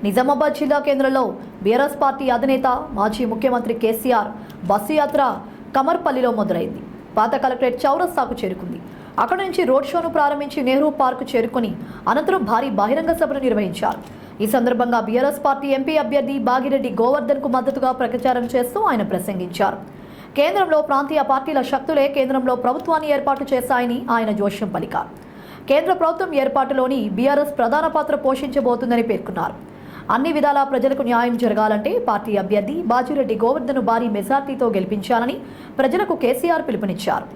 నిజామాబాద్ జిల్లా కేంద్రంలో BRS party అధినేత మాజీ ముఖ్యమంత్రి కేసీఆర్ బస్సు యాత్ర కమర్పల్లిలో మొదలైంది. పాత కలెక్టరేట్ చౌరస్తాకు చేరుకుంది. అక్కడి నుంచి రోడ్ షోను ప్రారంభించి నెహ్రూ పార్క్ చేరుకుని అనంతరం భారీ బహిరంగ సభను నిర్వహించారు. ఈ సందర్భంగా బీఆర్ఎస్ పార్టీ ఎంపీ అభ్యర్థి బాగిరెడ్డి గోవర్ధన్ కు మద్దతుగా ప్రచారం చేస్తూ ఆయన ప్రసంగించారు. కేంద్రంలో ప్రాంతీయ పార్టీల శక్తులే కేంద్రంలో ప్రభుత్వాన్ని ఏర్పాటు చేశాయని ఆయన జోష్యం పలికారు. కేంద్ర ప్రభుత్వం ఏర్పాటులోని బీఆర్ఎస్ ప్రధాన పాత్ర పోషించబోతుందని పేర్కొన్నారు. అన్ని విధాలా ప్రజలకు న్యాయం జరగాలంటే పార్టీ అభ్యర్థి బాజిరెడ్డి గోవర్ధన్ భారీ మెజార్టీతో గెలిపించాలని ప్రజలకు కేసీఆర్ పిలుపునిచ్చారు.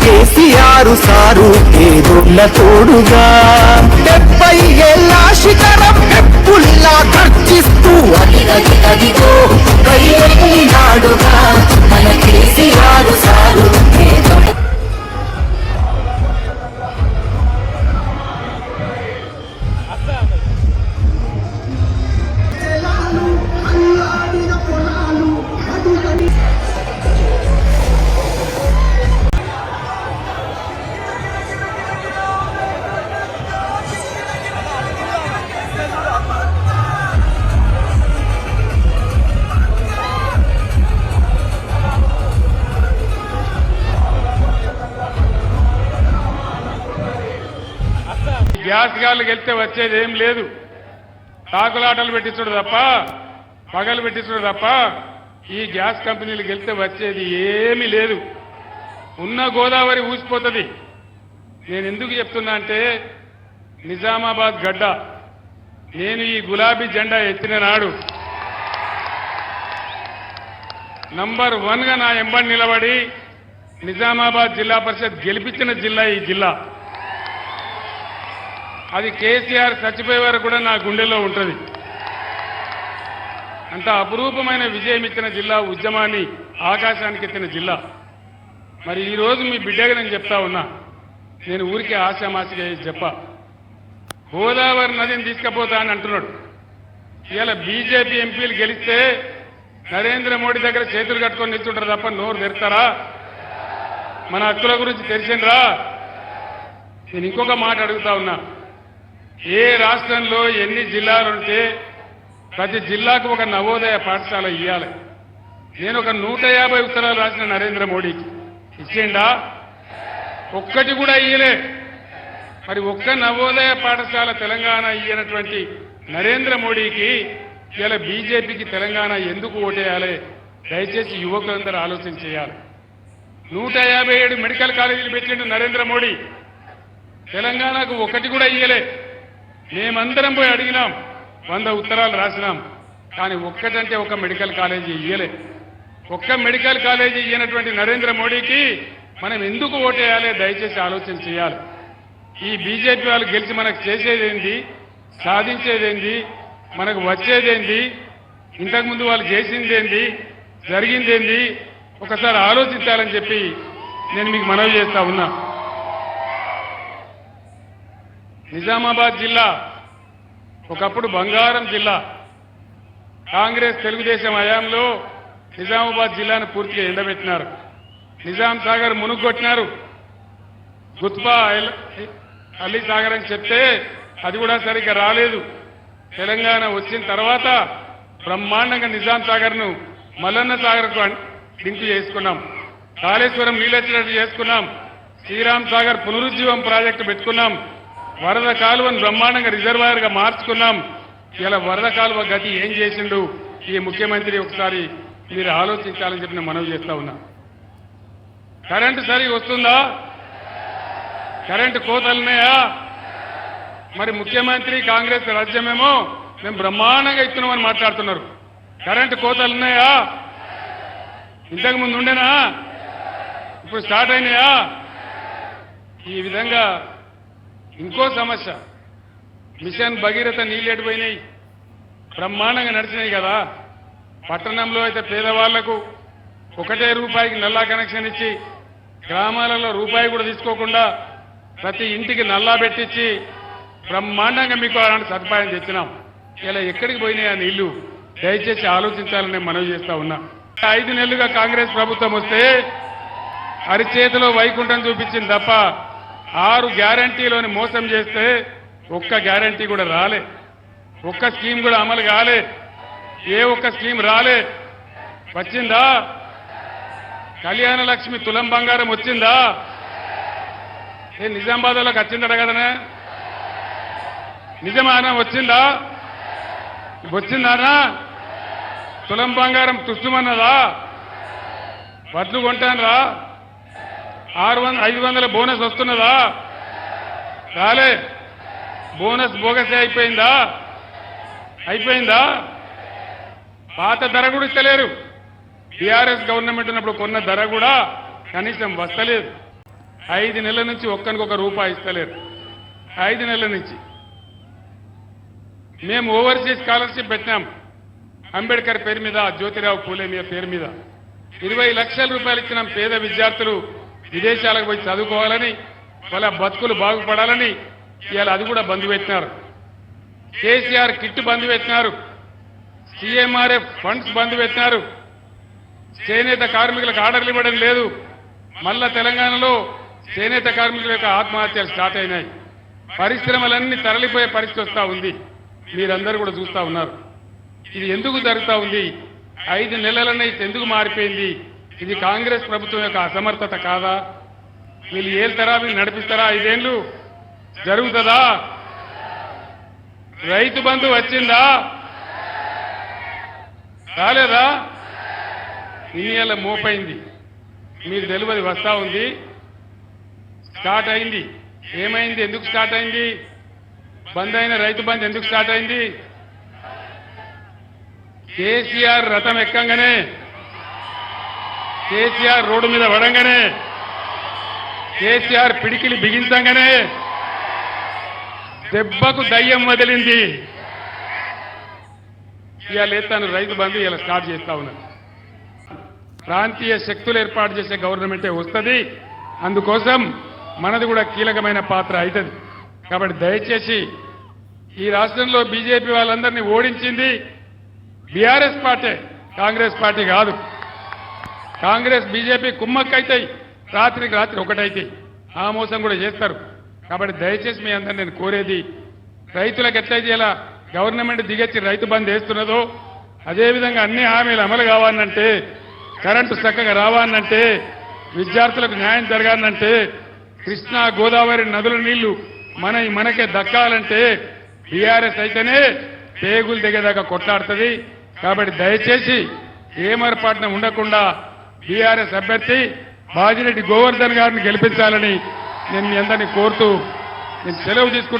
కేసీఆర్ సారు ఏదున్న తోడుగా 70 ఏళ్ళ శిఖరం ఎప్పుల్లా గర్జిస్తూ అదిగో నాడుగా మన కేసీఆర్ సారు గ్యాస్ గాళ్ళు గెలిస్తే వచ్చేది ఏం లేదు. తాకులాటలు పెట్టించడు తప్ప, పగలు పెట్టించడు తప్ప ఈ గ్యాస్ కంపెనీలు గెలిస్తే వచ్చేది ఏమీ లేదు. ఉన్న గోదావరి ఊసిపోతుంది. నేను ఎందుకు చెప్తున్నా అంటే నిజామాబాద్ గడ్డ నేను ఈ గులాబీ జెండా ఎత్తిన నాడు నంబర్ 1గా నా ఎంబడి నిలబడి నిజామాబాద్ జిల్లా పరిషత్ గెలిపించిన జిల్లా ఈ జిల్లా. అది కేసీఆర్ చచ్చిపోయే వరకు కూడా నా గుండెల్లో ఉంటుంది. అంత అపురూపమైన విజయం ఇచ్చిన జిల్లా, ఉద్యమాన్ని ఆకాశానికి ఎత్తిన జిల్లా. మరి ఈరోజు మీ బిడ్డగా నేను చెప్తా ఉన్నా, నేను ఊరికే ఆశామాసిగా చెప్ప గోదావరి నదిని తీసుకుపోతా అని అంటున్నాడు. ఇవాళ బీజేపీ ఎంపీలు గెలిస్తే నరేంద్ర మోడీ దగ్గర చేతులు కట్టుకొని నిల్చుంటారు తప్ప నోరు తెరుతారా? మన హక్కుల గురించి తెలిసిండ్రా? నేను ఇంకొక మాట అడుగుతా ఉన్నా, ఏ రాష్ట్రంలో ఎన్ని జిల్లాలు ఉంటే ప్రతి జిల్లాకు ఒక నవోదయ పాఠశాల ఇవ్వాలి. నేను ఒక 150 ఉత్తరాలు రాసిన నరేంద్ర మోడీకి, ఇచ్చిండా? ఒక్కటి కూడా ఇయ్యలే. మరి ఒక్క నవోదయ పాఠశాల తెలంగాణ ఇయ్యనటువంటి నరేంద్ర మోడీకి ఇలా బీజేపీకి తెలంగాణ ఎందుకు ఓటేయాలి? దయచేసి యువకులందరూ ఆలోచన చేయాలి. 157 మెడికల్ కాలేజీలు పెట్టిండు నరేంద్ర మోడీ. తెలంగాణకు ఒకటి కూడా ఇయ్యలే. మేమందరం పోయి అడిగినాం, 100 ఉత్తరాలు రాసినాం, కానీ ఒక్కటంటే ఒక మెడికల్ కాలేజీ ఇయ్యలే. ఒక్క మెడికల్ కాలేజీ ఇయ్యనటువంటి నరేంద్ర మోడీకి మనం ఎందుకు ఓటేయాలి? దయచేసి ఆలోచన చేయాలి. ఈ బీజేపీ వాళ్ళు గెలిచి మనకు చేసేదేంది, సాధించేదేంది, మనకు వచ్చేదేంది, ఇంతకుముందు వాళ్ళు చేసిందేంది, జరిగిందేంది ఒకసారి ఆలోచించాలని చెప్పి నేను మీకు మనవి చేస్తా ఉన్నా. నిజామాబాద్ జిల్లా ఒకప్పుడు బంగారం జిల్లా. కాంగ్రెస్ తెలుగుదేశం హయాంలో నిజామాబాద్ జిల్లాను పూర్తిగా ఎండబెట్టినారు. నిజాం సాగర్ మునుగొట్టినారు. గుత్బా అలీ సాగర్ అని చెప్తే అది కూడా సరిగ్గా రాలేదు. తెలంగాణ వచ్చిన తర్వాత బ్రహ్మాండంగా నిజాం సాగర్ను మల్లన్న సాగర్కు లింక్ చేసుకున్నాం. కాళేశ్వరం నీళ్ళొచ్చినట్టు చేసుకున్నాం. శ్రీరామ్ సాగర్ పునరుజ్జీవం ప్రాజెక్టు పెట్టుకున్నాం. వరద కాలువను బ్రహ్మాండంగా రిజర్వాయర్గా మార్చుకున్నాం. ఇలా వరద కాలువ గతి ఏం చేసిండు ఈ ముఖ్యమంత్రి ఒకసారి మీరు ఆలోచించాలని చెప్పి నేను మనవి చేస్తా ఉన్నా. కరెంటు సరిగా వస్తుందా? కరెంటు కోతలున్నాయా? మరి ముఖ్యమంత్రి కాంగ్రెస్ రాజ్యమేమో మేము బ్రహ్మాండంగా ఇస్తున్నామని మాట్లాడుతున్నారు. కరెంటు కోతలున్నాయా? ఇంతకుముందు ఉండేనా? ఇప్పుడు స్టార్ట్ అయినాయా? ఈ విధంగా ఇంకో సమస్య, మిషన్ భగీరథ నీళ్ళు ఎడిపోయినాయి, బ్రహ్మాండంగా నడిచినాయి కదా. పట్టణంలో అయితే పేదవాళ్లకు ఒకటే రూపాయికి నల్లా కనెక్షన్ ఇచ్చి, గ్రామాలలో రూపాయి కూడా తీసుకోకుండా ప్రతి ఇంటికి నల్లా పెట్టించి బ్రహ్మాండంగా మీకు అలాంటి సదుపాయం తెచ్చినాం. ఇలా ఎక్కడికి పోయినాయి ఆ నీళ్లు? దయచేసి ఆలోచించాలని మనవి చేస్తా ఉన్నా. 5 నెలలుగా కాంగ్రెస్ ప్రభుత్వం వస్తే అరిచేతిలో వైకుంఠం చూపించింది తప్ప 6 గ్యారంటీలోని మోసం చేస్తే ఒక్క గ్యారంటీ కూడా రాలే, ఒక్క స్కీమ్ కూడా అమలు కాలే, ఏ ఒక్క స్కీమ్ రాలే. వచ్చిందా? కళ్యాణ లక్ష్మి తులం బంగారం వచ్చిందా? ఏ నిజామాబాద్లోకి వచ్చిందట కదనే, నిజమానా? వచ్చిందా? వచ్చిందానా? తులం బంగారం తుస్సుమన్నదా? వడ్లు కొంటానరా? 500 బోనస్ వస్తున్నదా? రాలే. బోనస్ బోగసే అయిపోయిందా? అయిపోయిందా? పాత ధర కూడా ఇస్తలేరు. టీఆర్ఎస్ గవర్నమెంట్ ఉన్నప్పుడు కొన్న ధర కూడా కనీసం వస్తలేదు. 5 నెలల నుంచి ఒక్కనికొక రూపాయి ఇస్తలేరు. 5 నెలల నుంచి మేము ఓవర్సీస్ స్కాలర్షిప్ పెట్టినాం. అంబేద్కర్ పేరు మీద, జ్యోతిరావు పూలే మీద పేరు మీద 20 లక్షల రూపాయలు ఇచ్చినాం. పేద విద్యార్థులు విదేశాలకు పోయి చదువుకోవాలని, వాళ్ళ బతుకులు బాగుపడాలని ఇవాళ అది కూడా బంద్ పెట్టినారు. కేసీఆర్ కిట్ బంద్ పెట్టినారు. సీఎంఆర్ఎఫ్ ఫండ్స్ బంద్ పెట్టినారు. చేనేత కార్మికులకు ఆర్డర్లు ఇవ్వడం లేదు. మళ్ళా తెలంగాణలో చేనేత కార్మికుల యొక్క ఆత్మహత్యలు స్టార్ట్ అయినాయి. పరిశ్రమలన్నీ తరలిపోయే పరిస్థితి వస్తూ ఉంది. మీరందరూ కూడా చూస్తూ ఉన్నారు. ఇది ఎందుకు జరుగుతూ ఉంది? 5 నెలలనే ఎందుకు మారిపోయింది? ఇది కాంగ్రెస్ ప్రభుత్వం యొక్క అసమర్థత కాదా? వీళ్ళు ఏళ్తారా? వీళ్ళు నడిపిస్తారా? 5 ఏళ్ళు జరుగుతుందా? రైతు బంధు వచ్చిందా? రాలేదా? ఇన్నేళ్ళ మోపైంది. మీకు తెలియదు, వస్తా ఉంది. స్టార్ట్ అయింది. ఏమైంది? ఎందుకు స్టార్ట్ అయింది? బంద్ అయిన రైతు బంధు ఎందుకు స్టార్ట్ అయింది? కేసీఆర్ రథం ఎక్కంగానే, కేసీఆర్ రోడ్డు మీద పడంగానే, కేసీఆర్ పిడికిలి బిగించంగానే దెబ్బకు దయ్యం వదిలింది. ఇవాళ తను రైతు బంధు ఇలా స్టార్ట్ చేస్తా ఉన్నారు. ప్రాంతీయ శక్తులు ఏర్పాటు చేసే గవర్నమెంటే వస్తుంది. అందుకోసం మనది కూడా కీలకమైన పాత్ర అవుతుంది. కాబట్టి దయచేసి ఈ రాష్ట్రంలో బీజేపీ వాళ్ళందరినీ ఓడించింది బీఆర్ఎస్ పార్టీ, కాంగ్రెస్ పార్టీ కాదు. కాంగ్రెస్ బీజేపీ కుమ్మక్కైతాయి, రాత్రికి రాత్రి ఒకటైతాయి. ఆ మోసం కూడా చేస్తారు. కాబట్టి దయచేసి మీ అందరూ నేను కోరేది, రైతులకు ఎట్లయితే ఇలా గవర్నమెంట్ దిగొచ్చి రైతు బంద్ వేస్తున్నదో అదేవిధంగా అన్ని హామీలు అమలు కావాలంటే, కరెంటు చక్కగా రావాలంటే, విద్యార్థులకు న్యాయం జరగాలంటే, కృష్ణా గోదావరి నదుల నీళ్లు మనకే దక్కాలంటే బీఆర్ఎస్ అయితేనే పేగులు దిగేదాకా కొట్లాడుతుంది. కాబట్టి దయచేసి ఏమరపాటున ఉండకుండా బీఆర్ఎస్ అభ్యర్థి బాజిరెడ్డి గోవర్ధన్ గారిని గెలిపించాలని నేను మీ అందరినీ కోరుతూ నేను సెలవు తీసుకుంటున్నాను.